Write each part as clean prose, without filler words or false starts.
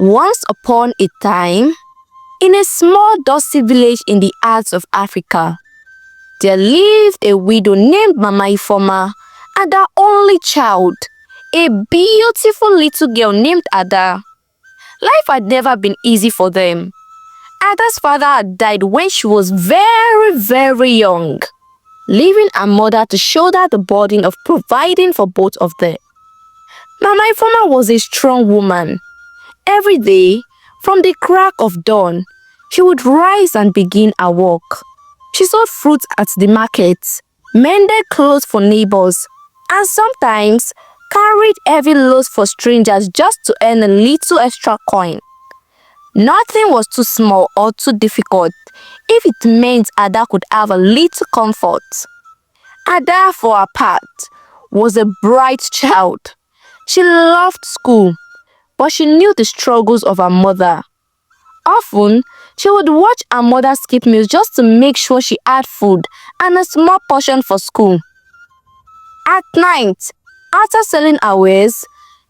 Once upon a time, in a small dusty village in the heart of Africa, there lived a widow named Mama Ifeoma and her only child, a beautiful little girl named Ada. Life had never been easy for them. Ada's father had died when she was very young, leaving her mother to shoulder the burden of providing for both of them. Mama Ifeoma was a strong woman. Every day, from the crack of dawn, she would rise and begin her work. She sold fruits at the market, mended clothes for neighbors, and sometimes carried heavy loads for strangers just to earn a little extra coin. Nothing was too small or too difficult if it meant Ada could have a little comfort. Ada, for her part, was a bright child. She loved school, but she knew the struggles of her mother. Often, she would watch her mother skip meals just to make sure she had food and a small portion for school. At night, after selling her wares,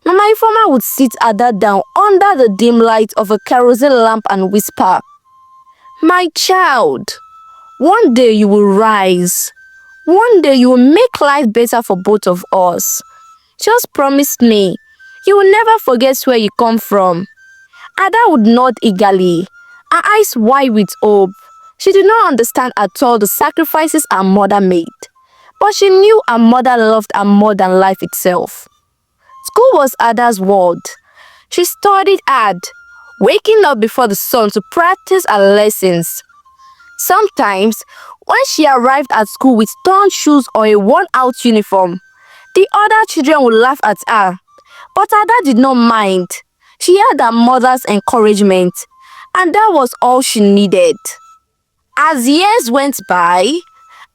Mama Ifeoma would sit Ada down under the dim light of a kerosene lamp and whisper, "My child, one day you will rise. One day you will make life better for both of us. Just promise me, you will never forget where you come from." Ada would nod eagerly, her eyes wide with hope. She did not understand at all the sacrifices her mother made, but she knew her mother loved her more than life itself. School was Ada's world. She studied hard, waking up before the sun to practice her lessons. Sometimes, when she arrived at school with torn shoes or a worn-out uniform, the other children would laugh at her. But Ada did not mind. She had her mother's encouragement, and that was all she needed. As years went by,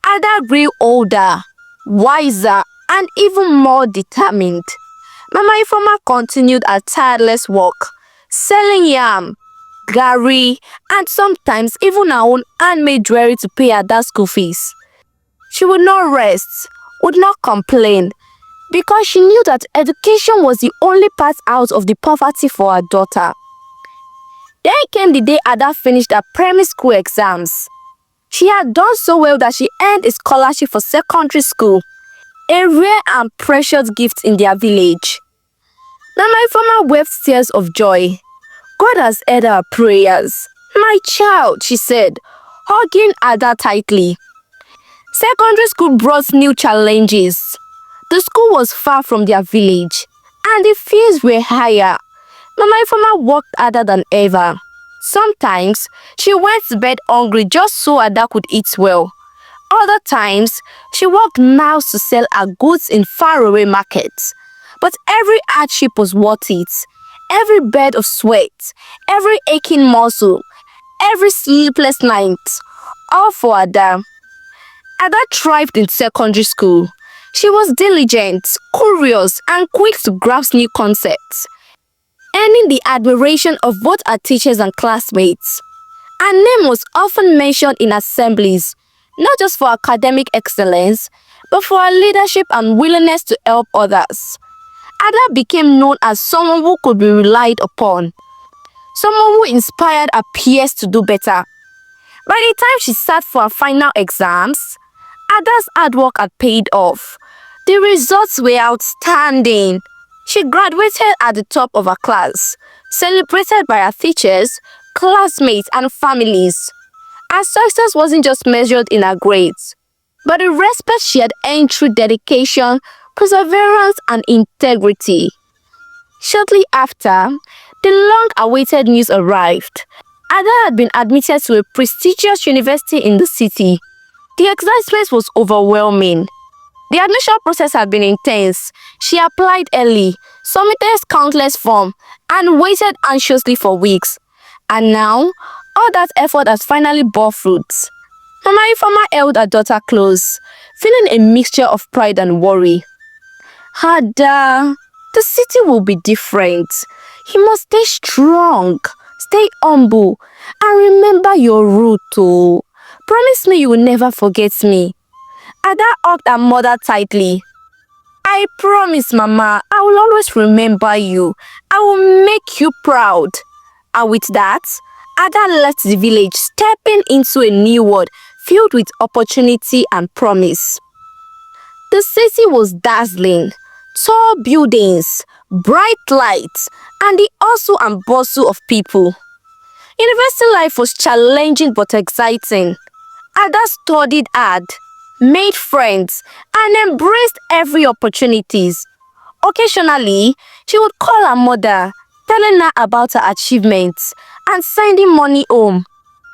Ada grew older, wiser, and even more determined. Mama Ifeoma continued her tireless work, selling yam, garri, and sometimes even her own handmade jewelry to pay Ada's school fees. She would not rest, would not complain, because she knew that education was the only path out of the poverty for her daughter. Then came the day Ada finished her primary school exams. She had done so well that she earned a scholarship for secondary school, a rare and precious gift in their village. Mama Ifeoma wept tears of joy. God has heard her prayers. "My child," she said, hugging Ada tightly. Secondary school brought new challenges. The school was far from their village, and the fees were higher. Mama Ifeoma worked harder than ever. Sometimes, she went to bed hungry just so Ada could eat well. Other times, she walked miles to sell her goods in faraway markets. But every hardship was worth it. Every bed of sweat, every aching muscle, every sleepless night, all for Ada. Ada thrived in secondary school. She was diligent, curious, and quick to grasp new concepts, earning the admiration of both her teachers and classmates. Her name was often mentioned in assemblies, not just for academic excellence, but for her leadership and willingness to help others. Ada became known as someone who could be relied upon, someone who inspired her peers to do better. By the time she sat for her final exams, Ada's hard work had paid off. The results were outstanding. She graduated at the top of her class, celebrated by her teachers, classmates, and families. Her success wasn't just measured in her grades, but the respect she had earned through dedication, perseverance, and integrity. Shortly after, the long-awaited news arrived. Ada had been admitted to a prestigious university in the city. The excitement was overwhelming. The admission process had been intense. She applied early, submitted countless forms, and waited anxiously for weeks. And now, all that effort has finally bore fruits. Mama Ifeoma held her daughter close, feeling a mixture of pride and worry. "Ada, the city will be different. You must stay strong, stay humble, and remember your root too. Promise me you will never forget me." Ada hugged her mother tightly. "I I promise, Mama, I will always remember you. I will make you proud. And with that, Ada left the village, stepping into a new world filled with opportunity and promise. The city was dazzling. Tall buildings, bright lights, and the hustle and bustle of people. University life was challenging but exciting. Ada studied hard, made friends, and embraced every opportunities. Occasionally, she would call her mother, telling her about her achievements and sending money home.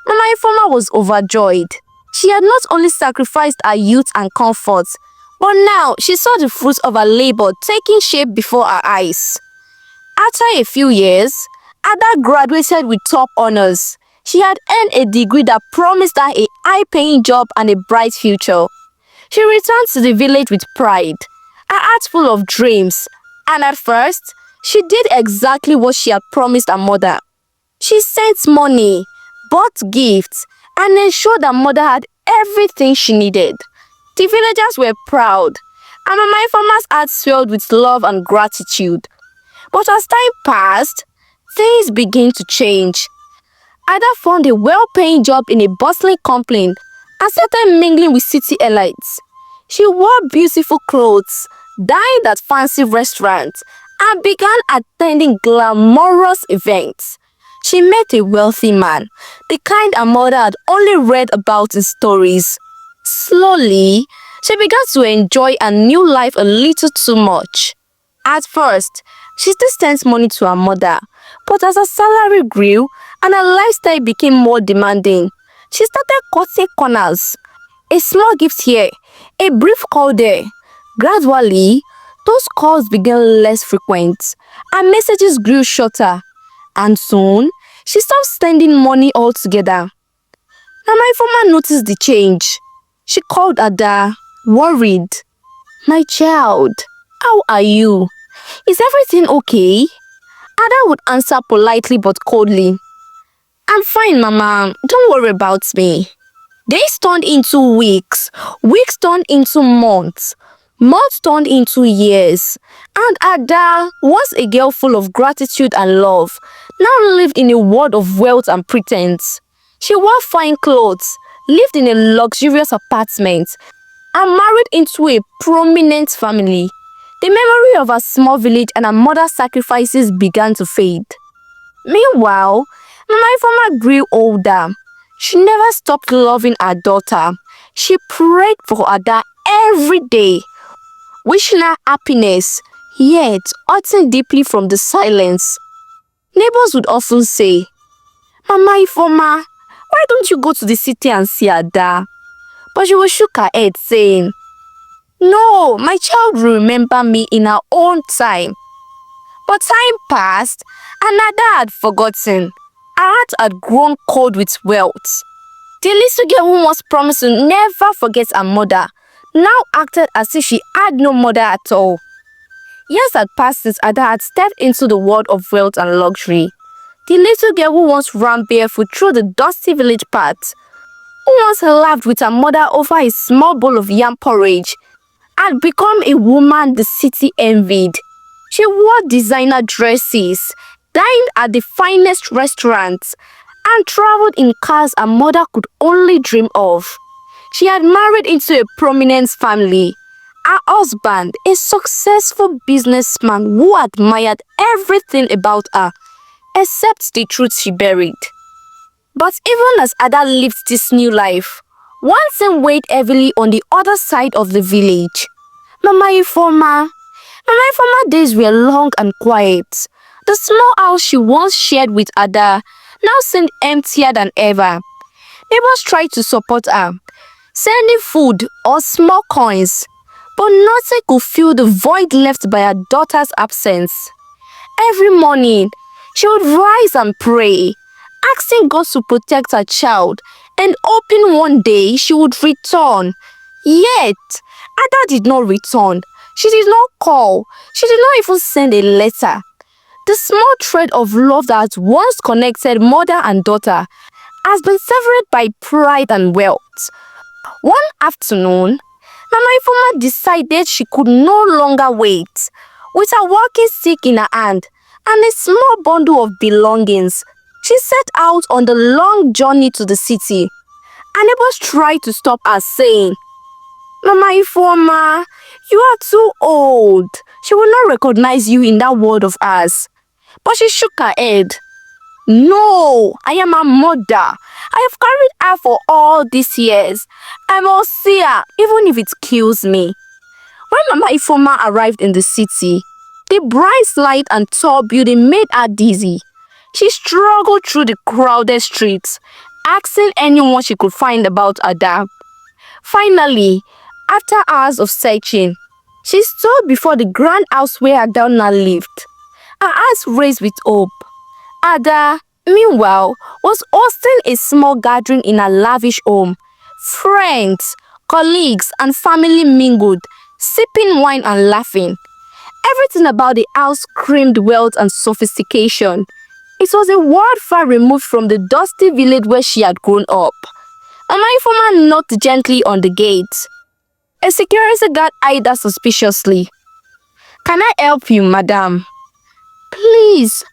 Mama Ifeoma was overjoyed. She had not only sacrificed her youth and comfort, but now she saw the fruits of her labor taking shape before her eyes. After a few years, Ada graduated with top honors. She had earned a degree that promised her a high-paying job and a bright future. She returned to the village with pride, her heart full of dreams, and at first, she did exactly what she had promised her mother. She sent money, bought gifts, and ensured her mother had everything she needed. The villagers were proud, and Mama Ifeoma's heart swelled with love and gratitude. But as time passed, things began to change. Ada found a well-paying job in a bustling company and started mingling with city elites. She wore beautiful clothes, dined at fancy restaurants, and began attending glamorous events. She met a wealthy man, the kind her mother had only read about in stories. Slowly, she began to enjoy her new life a little too much. At first, she still sent money to her mother, but as her salary grew and her lifestyle became more demanding, she started cutting corners. A small gift here, a brief call there. Gradually, those calls began less frequent, and messages grew shorter. And soon, she stopped sending money altogether. Mama Ifeoma noticed the change. She called Ada, worried. "My child, how are you? Is everything okay?" Ada would answer politely but coldly. "I'm fine, Mama. Don't worry about me." Days turned into weeks, weeks turned into months, months turned into years. And Ada, once a girl full of gratitude and love, now lived in a world of wealth and pretense. She wore fine clothes, lived in a luxurious apartment, and married into a prominent family. The memory of her small village and her mother's sacrifices began to fade. Meanwhile, Mama Ifeoma grew older. She never stopped loving her daughter. She prayed for Ada every day, wishing her happiness, yet hurting deeply from the silence. Neighbors would often say, "Mama Ifeoma, why don't you go to the city and see Ada?" But she would shake her head, saying, "No, my child will remember me in her own time." But time passed, and Ada had forgotten. Her heart had grown cold with wealth. The little girl who once promised to never forget her mother now acted as if she had no mother at all. Years had passed since Ada had stepped into the world of wealth and luxury. The little girl who once ran barefoot through the dusty village paths, who once laughed with her mother over a small bowl of yam porridge, had become a woman the city envied. She wore designer dresses, dined at the finest restaurants, and traveled in cars her mother could only dream of. She had married into a prominent family. Her husband, a successful businessman who admired everything about her, except the truth she buried. But even as Ada lived this new life, one thing weighed heavily on the other side of the village. Mama Ifeoma. Mama Ifeoma days were long and quiet. The small house she once shared with Ada now seemed emptier than ever. Neighbors tried to support her, sending food or small coins, but nothing could fill the void left by her daughter's absence. Every morning, she would rise and pray, asking God to protect her child, and hoping one day she would return. Yet, Ada did not return. She did not call. She did not even send a letter. The small thread of love that once connected mother and daughter has been severed by pride and wealth. One afternoon, Mama Ifeoma decided she could no longer wait. With her walking stick in her hand and a small bundle of belongings, she set out on the long journey to the city. Her neighbors tried to stop her, saying, Mama Ifeoma, you are too old. She will not recognize you in that world of ours. But she shook her head. No, I am her mother. I have carried her for all these years. I must see her, even if it kills me. When Mama Ifeoma arrived in the city, the bright light and tall building made her dizzy. She struggled through the crowded streets, asking anyone she could find about Ada. Finally, after hours of searching, she stood before the grand house where Ada now lived. Her eyes raised with hope. Ada, meanwhile, was hosting a small gathering in her lavish home. Friends, colleagues, and family mingled, sipping wine and laughing. Everything about the house screamed wealth and sophistication. It was a world far removed from the dusty village where she had grown up. Mama Ifeoma knocked gently on the gate. A security guard eyed her suspiciously. Can I help you, madam? Please,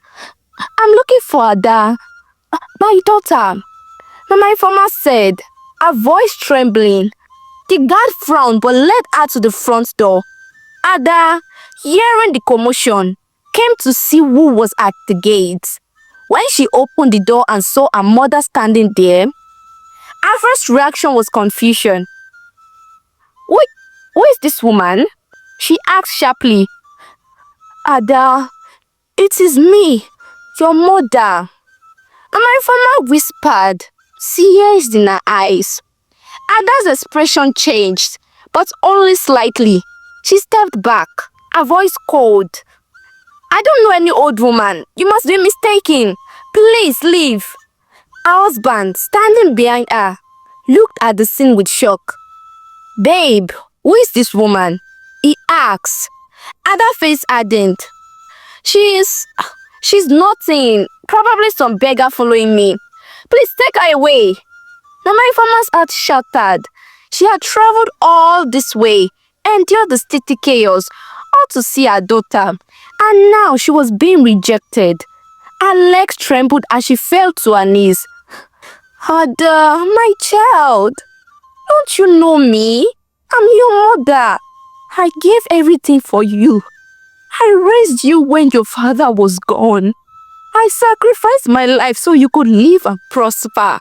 I'm looking for Ada, my daughter, Mama Ifeoma said, her voice trembling. The guard frowned but led her to the front door. Ada, hearing the commotion, came to see who was at the gate. When she opened the door and saw her mother standing there, her first reaction was confusion. Who is this woman? She asked sharply. Ada, it is me, your mother. Mama Ifeoma whispered, tears in her eyes. Ada's expression changed, but only slightly. She stepped back, her voice cold. I don't know any old woman. You must be mistaken. Please leave. Her husband, standing behind her, looked at the scene with shock. Babe, who is this woman? He asked. Ada's face hardened. She's nothing. Probably some beggar following me. Please take her away. Mama Ifeoma's heart shattered. She had traveled all this way, endured the city chaos, all to see her daughter, and now she was being rejected. Her legs trembled as she fell to her knees. Ada, my child, don't you know me? I'm your mother. I gave everything for you. I raised you when your father was gone. I sacrificed my life so you could live and prosper.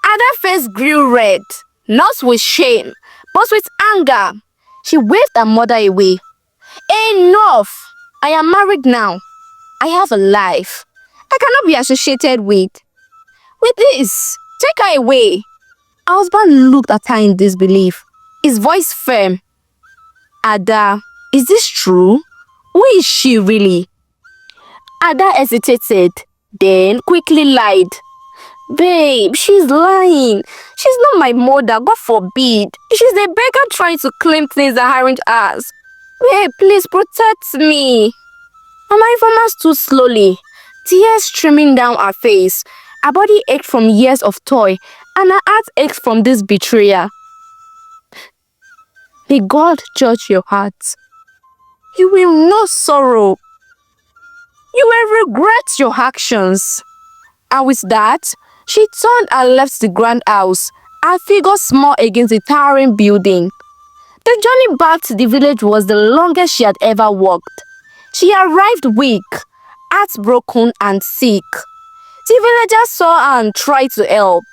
Ada's face grew red, not with shame, but with anger. She waved her mother away. Enough! I am married now. I have a life. I cannot be associated with this. Take her away. Her husband looked at her in disbelief, his voice firm. Ada, is this true? Who is she really? Ada hesitated, then quickly lied. Babe, she's lying. She's not my mother, God forbid. She's a beggar trying to claim things that aren't ours. Babe, please protect me. Mama Ifeoma stood slowly, tears streaming down her face. Her body ached from years of toil, and her heart ached from this betrayal. May God judge your heart. You will know sorrow. You will regret your actions. And with that, she turned and left the grand house, her figure small against the towering building. The journey back to the village was the longest she had ever walked. She arrived weak, heartbroken and sick. The villagers saw her and tried to help,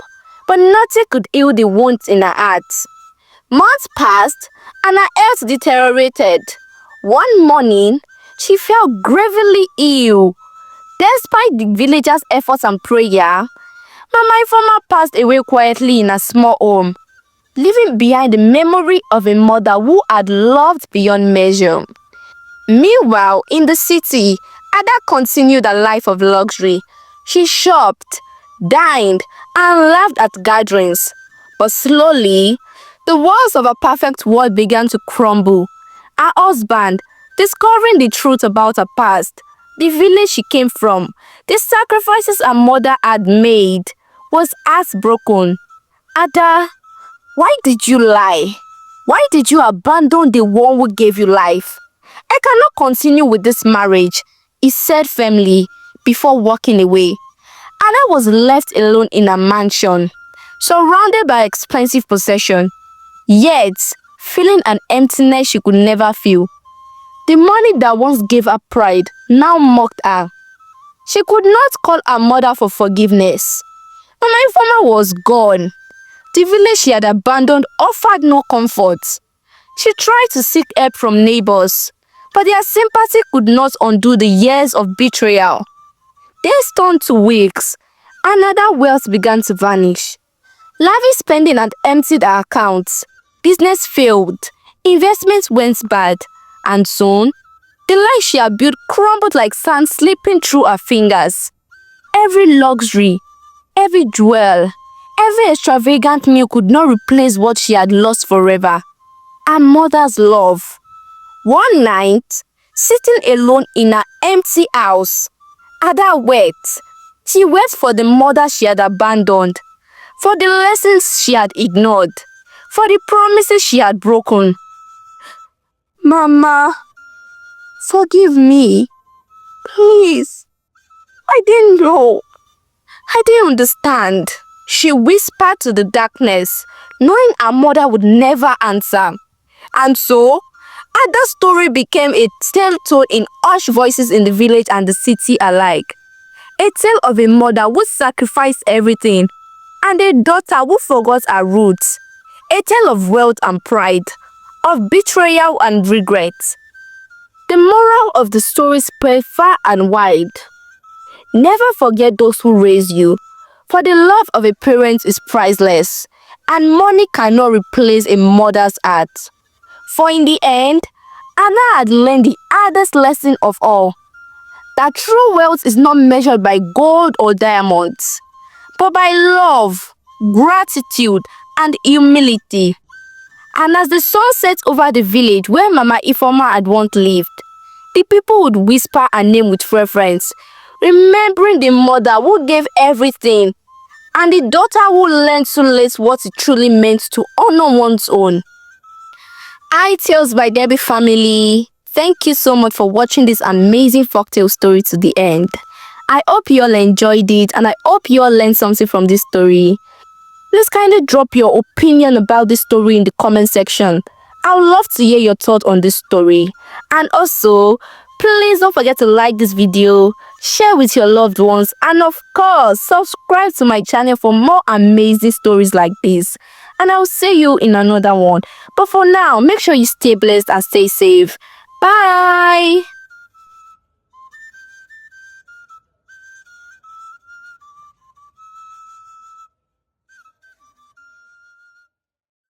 but nothing could heal the wounds in her heart. Months passed and her health deteriorated. One morning, she fell gravely ill. Despite the villagers' efforts and prayer, Mama Ifeoma passed away quietly in a small home, leaving behind the memory of a mother who had loved beyond measure. Meanwhile, in the city, Ada continued a life of luxury. She shopped, dined, and laughed at gatherings. But slowly, the walls of her perfect world began to crumble. Her husband, discovering the truth about her past, the village she came from, the sacrifices her mother had made, was heartbroken. Ada, why did you lie? Why did you abandon the one who gave you life? I cannot continue with this marriage, he said firmly before walking away. Anna was left alone in a mansion, surrounded by expensive possessions, yet feeling an emptiness she could never feel. The money that once gave her pride now mocked her. She could not call her mother for forgiveness. Mama Ifeoma was gone. The village she had abandoned offered no comfort. She tried to seek help from neighbors, but their sympathy could not undo the years of betrayal. Days turned to weeks, and other wealth began to vanish. Lavish spending had emptied her accounts. Business failed, investments went bad, and soon, the life she had built crumbled like sand slipping through her fingers. Every luxury, every jewel, every extravagant meal could not replace what she had lost forever: her mother's love. One night, sitting alone in her empty house, Ada wept. She wept for the mother she had abandoned, for the lessons she had ignored, for the promises she had broken. Mama, forgive me. Please. I didn't know. I didn't understand. She whispered to the darkness, knowing her mother would never answer. And so, Ada's story became a tale told in hushed voices in the village and the city alike. A tale of a mother who sacrificed everything, and a daughter who forgot her roots. A tale of wealth and pride, of betrayal and regret. The moral of the story spread far and wide. Never forget those who raised you, for the love of a parent is priceless, and money cannot replace a mother's heart. For in the end, Anna had learned the hardest lesson of all, that true wealth is not measured by gold or diamonds, but by love, gratitude, and humility. And as the sun set over the village where Mama Ifeoma had once lived, the people would whisper her name with reverence, remembering the mother who gave everything, and the daughter who learned too late what it truly meant to honor one's own. Hi Tales by Debbie family. Thank you so much for watching this amazing folktale story to the end. I hope you all enjoyed it, and I hope you all learned something from this story. Please kindly drop your opinion about this story in the comment section. I would love to hear your thoughts on this story. And also, please don't forget to like this video, share with your loved ones, and of course, subscribe to my channel for more amazing stories like this. And I'll see you in another one. But for now, make sure you stay blessed and stay safe. Bye!